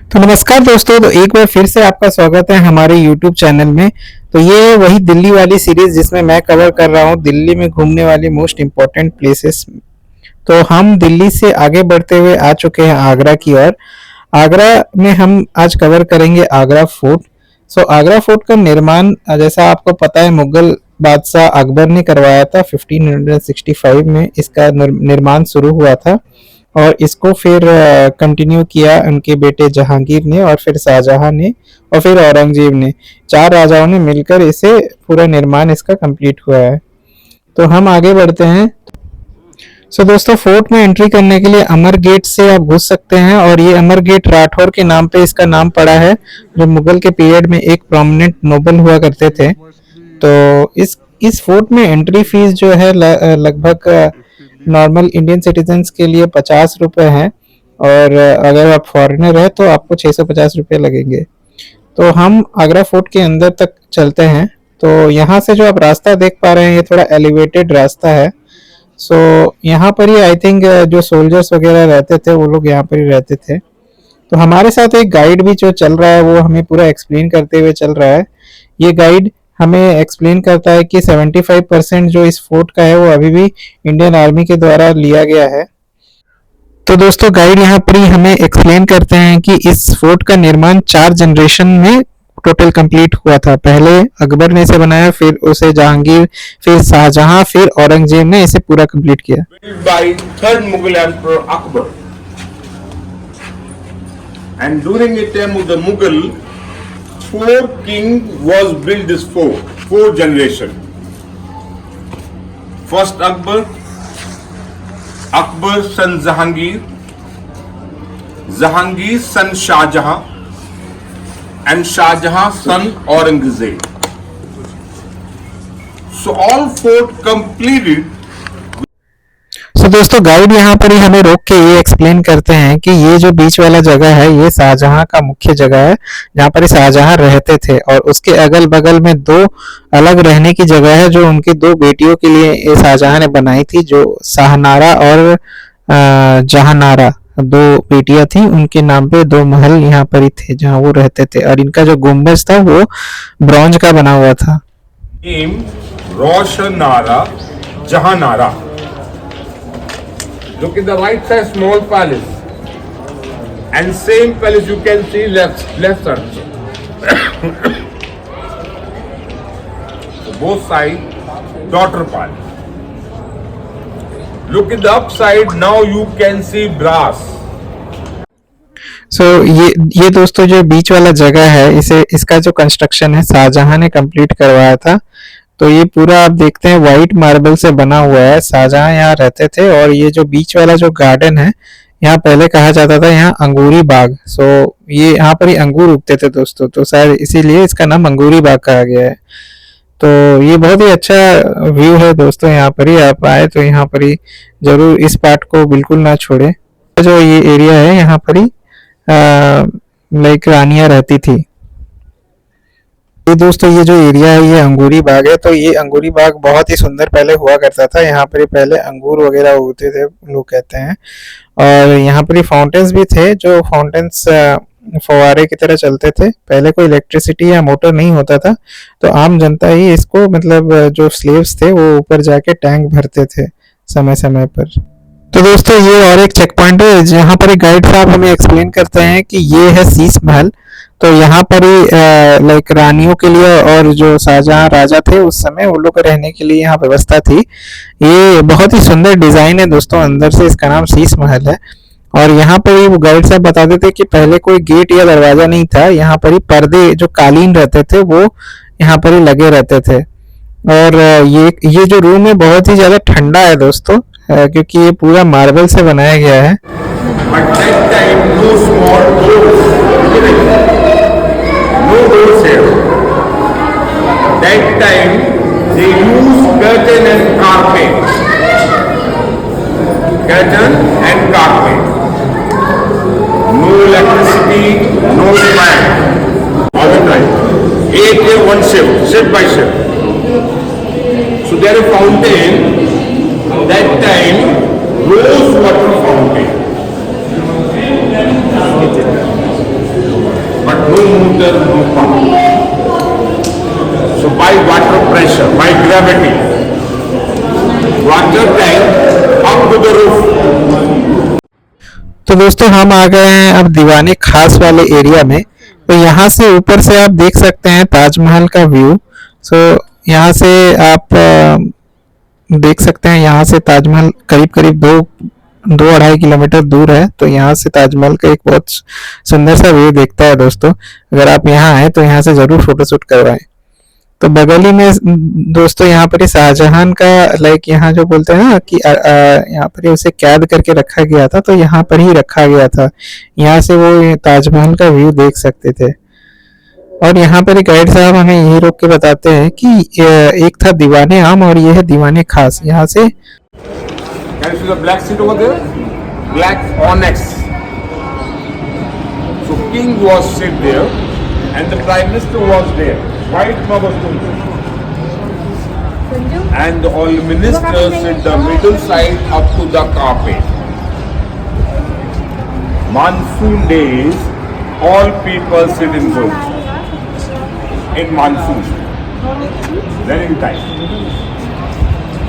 तो नमस्कार दोस्तों, तो एक बार फिर से आपका स्वागत है हमारे YouTube चैनल में। तो ये वही दिल्ली वाली सीरीज जिसमें मैं कवर कर रहा हूँ दिल्ली में घूमने वाली मोस्ट इम्पोर्टेंट प्लेसेस। तो हम दिल्ली से आगे बढ़ते हुए आ चुके हैं आगरा की ओर। आगरा में हम आज कवर करेंगे आगरा फोर्ट। सो आगरा फोर्ट का निर्माण जैसा आपको पता है मुगल बादशाह अकबर ने करवाया था। 1565 में इसका निर्माण शुरू हुआ था और इसको फिर कंटिन्यू किया उनके बेटे जहांगीर ने और फिर शाहजहां ने और फिर औरंगजेब ने। 4 राजाओं ने मिलकर इसे पूरा निर्माण इसका कंप्लीट हुआ है। तो हम आगे बढ़ते हैं। सो दोस्तों, फोर्ट में एंट्री करने के लिए अमर गेट से आप घुस सकते हैं और ये अमर गेट राठौर के नाम पे इसका नाम पड़ा है, जो मुगल के पीरियड में एक प्रोमिनेंट नोबल हुआ करते थे। तो इस फोर्ट में एंट्री फीस जो है लगभग नॉर्मल इंडियन सिटीजन्स के लिए 50 रुपए है और अगर आप फॉरेनर है तो आपको 650 रुपये लगेंगे। तो हम आगरा फोर्ट के अंदर तक चलते हैं। तो यहाँ से जो आप रास्ता देख पा रहे हैं ये थोड़ा एलिवेटेड रास्ता है। सो यहाँ पर ही आई थिंक जो सोल्जर्स वगैरह रहते थे वो लोग यहाँ पर ही रहते थे। तो हमारे साथ एक गाइड भी जो चल रहा है वो हमें पूरा एक्सप्लेन करते हुए चल रहा है। ये गाइड हमें एक्सप्लेन करता है कि 75% जो इस फोर्ट का है वो अभी भी इंडियन आर्मी के द्वारा लिया गया है। तो दोस्तों, गाइड यहाँ पर ही हमें एक्सप्लेन करते हैं कि इस फोर्ट का निर्माण 4 जनरेशन में टोटल कंप्लीट हुआ था। पहले अकबर ने इसे बनाया, फिर उसे जहांगीर, फिर शाहजहां, फिर औरंगजेब ने इसे पूरा कंप्लीट किया। By third Mughal Emperor Akbar, and during the time of the Mughal, 4 king was built this fort, 4 generation. First Akbar, Akbar son Jahangir, Jahangir son Shah Jahan, and Shah Jahan son Aurangzeb. So all 4 completed. तो दोस्तों, guide यहाँ पर ही हमें रोक के ये explain करते हैं कि ये जो बीच वाला जगह है ये शाहजहां का मुख्य जगह है, जहाँ पर शाहजहां रहते थे और उसके अगल बगल में 2 अलग रहने की जगह है जो उनकी 2 बेटियों के लिए शाहजहां ने बनाई थी, जो शाहनारा और जहानारा 2 बेटियां थी। उनके नाम पे 2 महल यहाँ पर ही थे जहाँ वो रहते थे और इनका जो गुम्बज था वो ब्रॉन्ज का बना हुआ था। Roshanara Jahanara. Look in the right side, small palace, and same palace you can see left side. So both sides daughter palace. Look in the upside, now you can see brass. सो ये दोस्तों जो बीच वाला जगह है इसका जो कंस्ट्रक्शन है शाहजहां ने कंप्लीट करवाया था। तो ये पूरा आप देखते हैं व्हाइट मार्बल से बना हुआ है। शाहजहां यहाँ रहते थे और ये जो बीच वाला जो गार्डन है यहाँ पहले कहा जाता था यहाँ अंगूरी बाग। सो ये यहाँ पर ही अंगूर उगते थे दोस्तों, तो शायद इसीलिए इसका नाम अंगूरी बाग कहा गया है। तो ये बहुत ही अच्छा व्यू है दोस्तों, यहाँ पर ही आप आए तो यहाँ पर ही जरूर इस पार्ट को बिल्कुल ना छोड़े। जो ये एरिया है यहाँ पर ही लाइक रानियां रहती थी। ये दोस्तों ये जो एरिया है ये अंगूरी बाग है। तो ये अंगूरी बाग बहुत ही सुंदर पहले हुआ करता था। यहाँ पर ही पहले अंगूर वगैरह उगते थे लोग कहते हैं और यहाँ पर ही फाउंटेन्स भी थे, जो फाउंटेन्स फवारे की तरह चलते थे। पहले कोई इलेक्ट्रिसिटी या मोटर नहीं होता था, तो आम जनता ही इसको मतलब जो स्लेव्स थे वो ऊपर जाके टैंक भरते थे समय समय पर। तो दोस्तों, ये और एक चेक पॉइंट है जहाँ पर गाइड साहब हमें एक्सप्लेन करते हैं कि ये है शीश महल। तो यहाँ पर ही लाइक रानियों के लिए और जो शाहजहां राजा थे उस समय वो लोग रहने के लिए यहाँ व्यवस्था थी। ये बहुत ही सुंदर डिजाइन है दोस्तों अंदर से, इसका नाम शीश महल है। और यहाँ पर ही वो गाइड साहब बताते थे कि पहले कोई गेट या दरवाजा नहीं था, यहाँ पर ही पर्दे जो कालीन रहते थे वो यहाँ पर ही लगे रहते थे। और ये जो रूम है बहुत ही ज्यादा ठंडा है दोस्तों, क्योंकि ये पूरा मार्बल से बनाया गया है। That time they use curtain and carpet. Curtain and carpet. No electricity, no fan. All the time. 8 day, 1 shift by shift. So there is a fountain. That time, rose water fountain. no motor, no pump. So by water pressure, by gravity, water tank up to the roof. तो दोस्तों हम आ गए हैं अब दीवाने खास वाले area में। तो यहाँ से ऊपर से आप देख सकते हैं ताजमहल का व्यू। सो यहाँ से आप देख सकते हैं, यहाँ से ताजमहल करीब करीब 2-2.5 किलोमीटर दूर है। तो यहाँ से ताजमहल का एक बहुत सुंदर सा व्यू दिखता है दोस्तों। अगर आप यहाँ आए तो यहाँ से ज़रूर फोटोशूट करवाएं। तो बगल ही में दोस्तों यहाँ पर शाहजहां का लाइक यहाँ जो बोलते हैं ना कि यहाँ पर उसे कैद करके रखा गया था, तो यहाँ पर ही रखा गया था। यहाँ से वो ताजमहल का व्यू देख सकते थे। और यहाँ पर गाइड साहब हमें यही रोक के बताते हैं कि एक था दीवाने आम और ये है दीवाने खास। यहाँ से Can you see the black seat over there? Black onyx. So king was sit there and the prime minister was there. White marble stone. And all ministers sit the middle side up to the carpet. Monsoon days, all people sit in rows. In monsoon, raining time.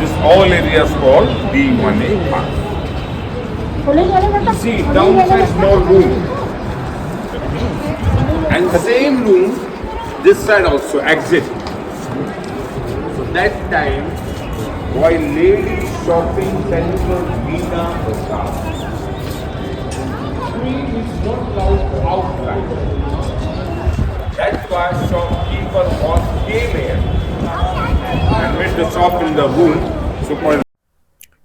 This all areas called D1A Park. See, downside small room. And same room, this side also exit. So that time, while ladies shopping, Senator Veena Prasad, queen is not allowed to outside. That's why shopkeeper was came here and made the shop in the room.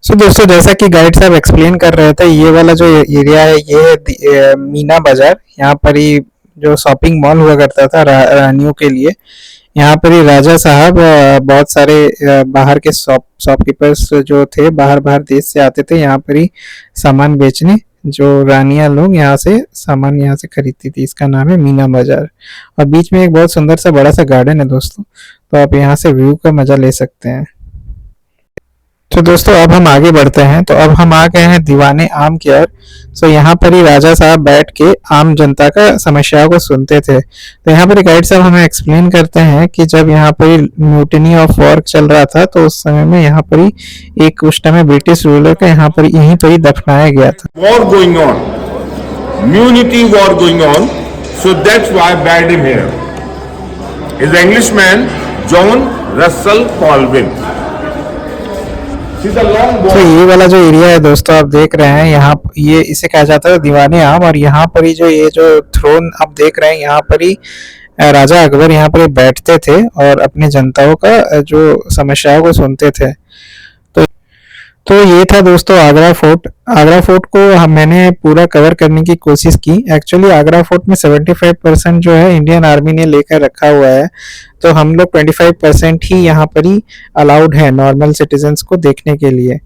सो दोस्तों जैसा कि guide साहब explain कर रहे थे, ये वाला जो एरिया है ये है मीना बाजार। यहाँ पर ही जो शॉपिंग मॉल हुआ करता था रानियों के लिए। यहाँ पर ही राजा साहब बहुत सारे बाहर के शॉपकीपर्स जो थे बाहर देश से आते थे यहाँ पर ही सामान बेचने। जो रानियां लोग यहाँ से सामान यहाँ से खरीदती थी। इसका नाम है मीना बाजार। और बीच में एक बहुत सुंदर सा बड़ा सा गार्डन है दोस्तों, तो आप यहाँ से व्यू का मजा ले सकते हैं। तो दोस्तों अब हम आगे बढ़ते हैं। तो अब हम आ गए हैं दीवाने आम की ओर। सो यहाँ पर ही राजा साहब बैठ के आम जनता का समस्याओं को सुनते थे। तो यहाँ पर गाइड साहब हमें एक्सप्लेन करते हैं कि जब यहाँ पर म्यूटिनी ऑफ वॉर चल रहा था तो उस समय में यहाँ पर ही एक उस टाइम ब्रिटिश रूलर का यहाँ पर यहीं पर ही दफनाया गया था। War going on, immunity war going on, so that's why I buried him here. Is the Englishman John Russell Colvin. तो ये वाला जो एरिया है दोस्तों आप देख रहे हैं, यहाँ ये इसे कहा जाता है दीवाने आम। और यहाँ पर ही जो ये जो थ्रोन आप देख रहे हैं, यहाँ पर ही राजा अकबर यहाँ पर बैठते थे और अपने जनताओं का जो समस्याओं को सुनते थे। तो ये था दोस्तों आगरा फोर्ट। आगरा फोर्ट को मैंने पूरा कवर करने की कोशिश की। एक्चुअली आगरा फोर्ट में 75% जो है इंडियन आर्मी ने लेकर रखा हुआ है, तो हम लोग 25% ही यहाँ पर ही अलाउड है नॉर्मल सिटीजन्स को देखने के लिए।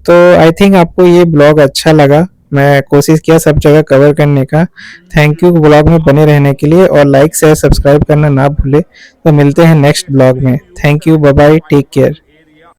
तो आई थिंक आपको ये ब्लॉग अच्छा लगा। मैं कोशिश किया सब जगह कवर करने का। थैंक यू ब्लॉग में बने रहने के लिए, और लाइक शेयर सब्सक्राइब करना ना भूले। तो मिलते हैं नेक्स्ट ब्लॉग में। Thank you, bye bye, take care.